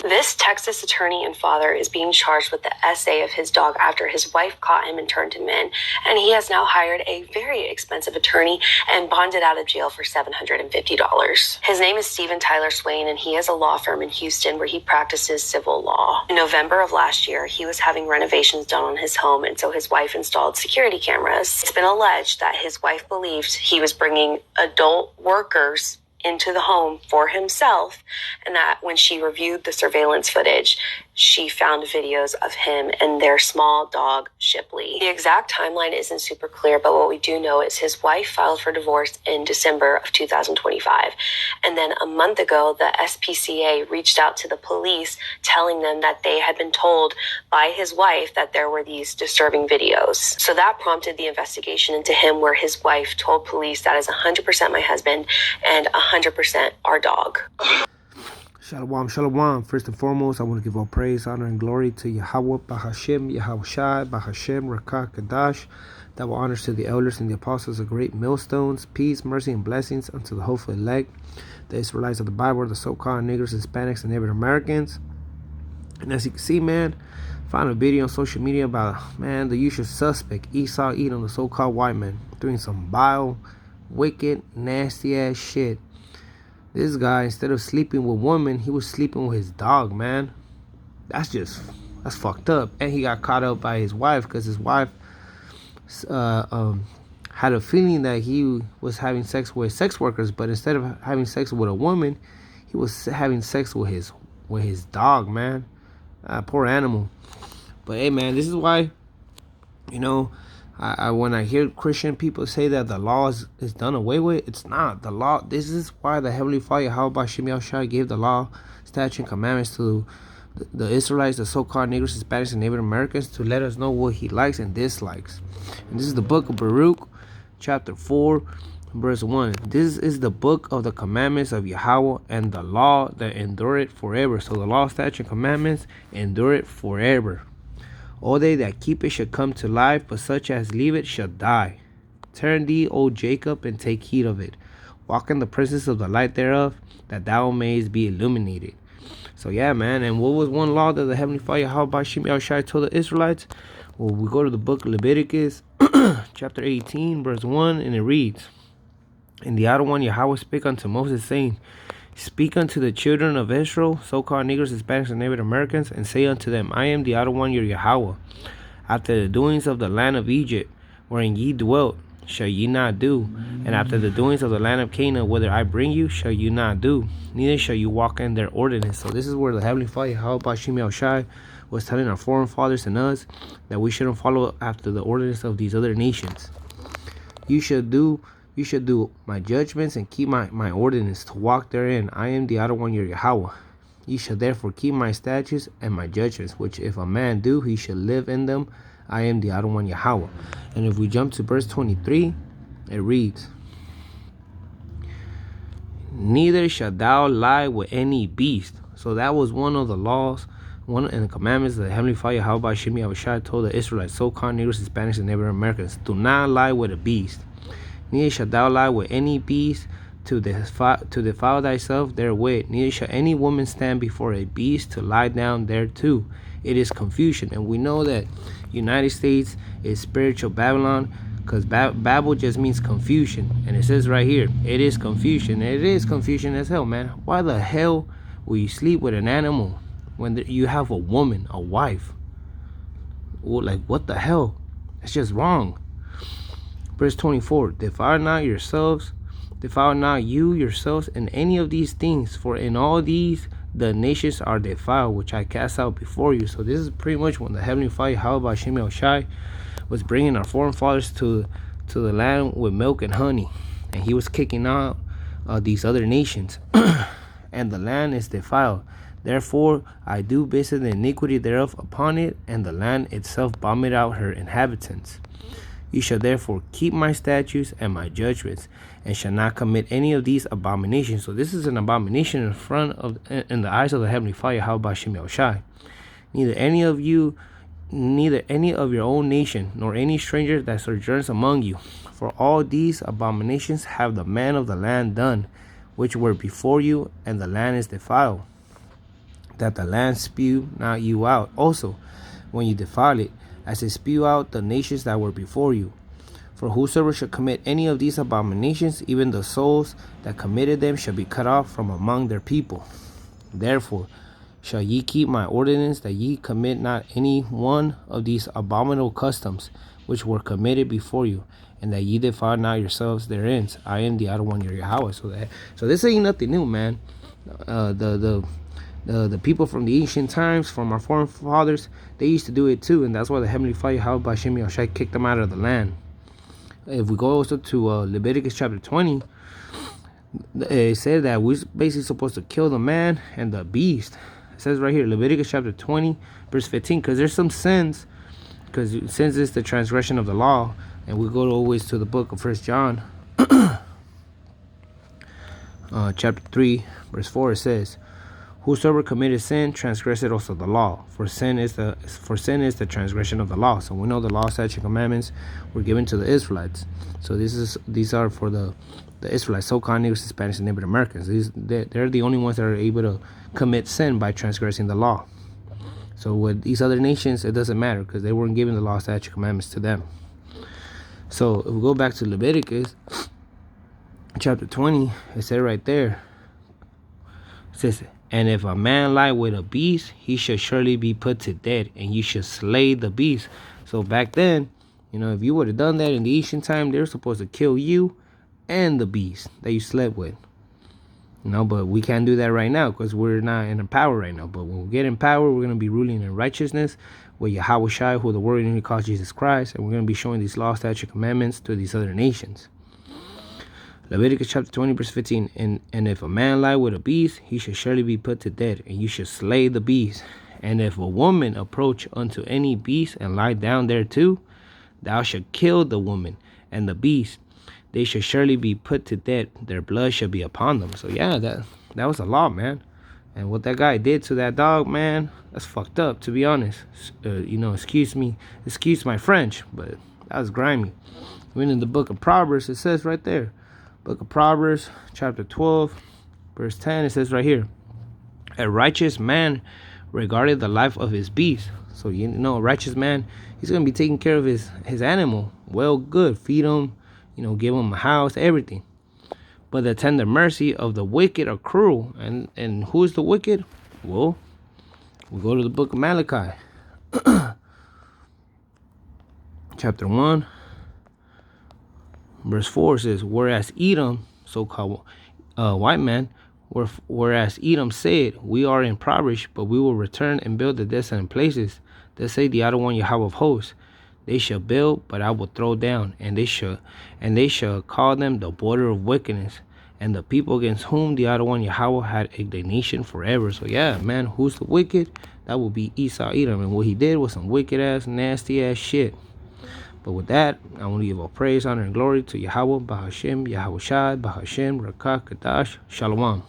This Texas attorney and father is being charged with the SA of his dog after his wife caught him and turned him in. And he has now hired a very expensive attorney and bonded out of jail for $750. His name is Steven Tyler Swain, and he has a law firm in Houston where he practices civil law. In November of last year, he was having renovations done on his home, and so his wife installed security cameras. It's been alleged that his wife believed he was bringing adult workers into the home for himself, and that when she reviewed the surveillance footage, she found videos of him and their small dog, Shipley. The exact timeline isn't super clear, but what we do know is his wife filed for divorce in December of 2025. And then a month ago, the SPCA reached out to the police telling them that they had been told by his wife that there were these disturbing videos. So that prompted the investigation into him, where his wife told police that is 100% my husband and 100% our dog. Shalom, shalom. First and foremost, I want to give all praise, honor, and glory to Yahweh, Bahashem, Yahweh Shai, Bahashem, Rakah, Kadash. Double honors to the elders and the apostles of great millstones. Peace, mercy, and blessings unto the hopeful elect, the Israelites of the Bible, the so-called niggers, Hispanics, and Native Americans. And as you can see, man, I found a video on social media about, man, the usual suspect, Esau Edom, the so-called white man, doing some vile, wicked, nasty-ass shit. This guy, instead of sleeping with women, he was sleeping with his dog, man. That's fucked up. And he got caught up by his wife, because his wife had a feeling that he was having sex with sex workers, but instead of having sex with a woman, he was having sex with his dog, man. Poor animal. But hey, man, this is why, you know, when I hear Christian people say that the law is done away with, it's not. The law, this is why the Heavenly Father, Yahweh Shem Yahushua, gave the law, statute, and commandments to the Israelites, the so-called Negroes, Hispanics, and Native Americans, to let us know what he likes and dislikes. And this is the book of Baruch, chapter 4, verse 1. This is the book of the commandments of Yahweh and the law that endureth forever. So the law, statute, and commandments endure it forever. All they that keep it shall come to life, but such as leave it shall die. Turn thee, O Jacob, and take heed of it. Walk in the presence of the light thereof, that thou mayest be illuminated. So yeah, man, and what was one law that the Heavenly Father, Yahweh Shem Yahushua, told the Israelites? Well, we go to the book of Leviticus, chapter 18, verse 1, and it reads, And the other one Yahweh spake unto Moses, saying, Speak unto the children of Israel, so-called Negroes, Hispanics, and Native Americans, and say unto them, I am the other one, your Yahweh. After the doings of the land of Egypt, wherein ye dwelt, shall ye not do. And after the doings of the land of Canaan, whither I bring you, shall you not do. Neither shall you walk in their ordinance. So this is where the Heavenly Father, Yahweh Shem Yahushua, was telling our foreign fathers and us that we shouldn't follow after the ordinance of these other nations. You should do my judgments and keep my ordinance to walk therein. I am the other one, your Yahweh. Ye shall therefore keep my statutes and my judgments, which if a man do, he shall live in them. I am the other one, Yahweh. And if we jump to verse 23, it reads, Neither shalt thou lie with any beast. So that was one of the laws, one in the commandments that the Heavenly Father, Yahweh Shem Yahushua, told the Israelites, so-called Negroes, Hispanics, and Native Americans, do not lie with a beast. Neither shalt thou lie with any beast to defile thyself therewith. Neither shall any woman stand before a beast to lie down thereto. It is confusion. And we know that United States is spiritual Babylon, because Babel just means confusion. And it says right here, it is confusion. And it is confusion as hell, man. Why the hell will you sleep with an animal when you have a woman, a wife? Well, like, what the hell? It's just wrong. Verse 24, defile not you yourselves in any of these things, for in all these the nations are defiled, which I cast out before you. So this is pretty much when the Heavenly Father, Yahweh Shem Yahushua, was bringing our foreign fathers to the land with milk and honey, and he was kicking out these other nations, and the land is defiled. Therefore I do visit the iniquity thereof upon it, and the land itself vomit out her inhabitants. You shall therefore keep my statutes and my judgments, and shall not commit any of these abominations. So this is an abomination in the eyes of the Heavenly Father, Yahweh Shem Yahushua. Neither any of your own nation, nor any stranger that sojourns among you. For all these abominations have the man of the land done, which were before you, and the land is defiled, that the land spew not you out also when you defile it, as it spew out the nations that were before you. For whosoever shall commit any of these abominations, even the souls that committed them shall be cut off from among their people. Therefore shall ye keep my ordinance, that ye commit not any one of these abominable customs which were committed before you, and that ye defile not yourselves therein. I am the other one, your Yahweh. So this ain't nothing new, man. The people from the ancient times, from our forefathers, they used to do it too, and that's why the Heavenly Father, Yahweh Hashem Yahushua, kicked them out of the land. If we go also to Leviticus chapter 20, it said that we're basically supposed to kill the man and the beast. It says right here, Leviticus chapter 20, verse 15, because there's some sins, because sins is the transgression of the law, and we go always to the book of 1 John, chapter 3, verse 4, it says, whosoever committed sin transgressed also the law, for sin is the transgression of the law. So we know the law, statutes, and commandments were given to the Israelites. So these are for the Israelites, so-called Negroes, Hispanics, and Native Americans. They're the only ones that are able to commit sin by transgressing the law. So with these other nations, it doesn't matter, because they weren't given the law, statutes, and commandments to them. So if we go back to Leviticus chapter 20, it said right there, it says, and if a man lie with a beast, he shall surely be put to death, and you shall slay the beast. So back then, if you would have done that in the ancient time, they were supposed to kill you and the beast that you slept with. But we can't do that right now, because we're not in power right now. But when we get in power, we're going to be ruling in righteousness with Yahweh Shai, who the word in calls Jesus Christ, and we're going to be showing these law, statutes, and commandments to these other nations. Leviticus chapter 20, verse 15, and if a man lie with a beast, he shall surely be put to death, and you shall slay the beast. And if a woman approach unto any beast and lie down thereto, thou shalt kill the woman and the beast. They shall surely be put to death. Their blood shall be upon them. So yeah, that was a law, man. And what that guy did to that dog, man, that's fucked up, to be honest. Excuse my French, but that was grimy. Even in the book of Proverbs, it says right there, book of Proverbs, chapter 12, verse 10, it says right here, a righteous man regarded the life of his beast. So, a righteous man, he's going to be taking care of his animal. Well, good. Feed him, give him a house, everything. But the tender mercy of the wicked are cruel. And who is the wicked? Well, we go to the book of Malachi. Chapter 1. Verse 4 says, whereas Edom, so-called white man, whereas Edom said, we are impoverished, but we will return and build the desolate places. They say the other one, Yahweh of hosts. They shall build, but I will throw down, and they shall call them the border of wickedness, and the people against whom the other one, Yahweh, had indignation forever. So yeah, man, who's the wicked? That will be Esau Edom, and what he did was some wicked ass, nasty ass shit. But with that, I want to give all praise, honor, and glory to Yahweh, Bahashem, Yahweh Shai, Bahashem, Rakah, Kadash, Shalom.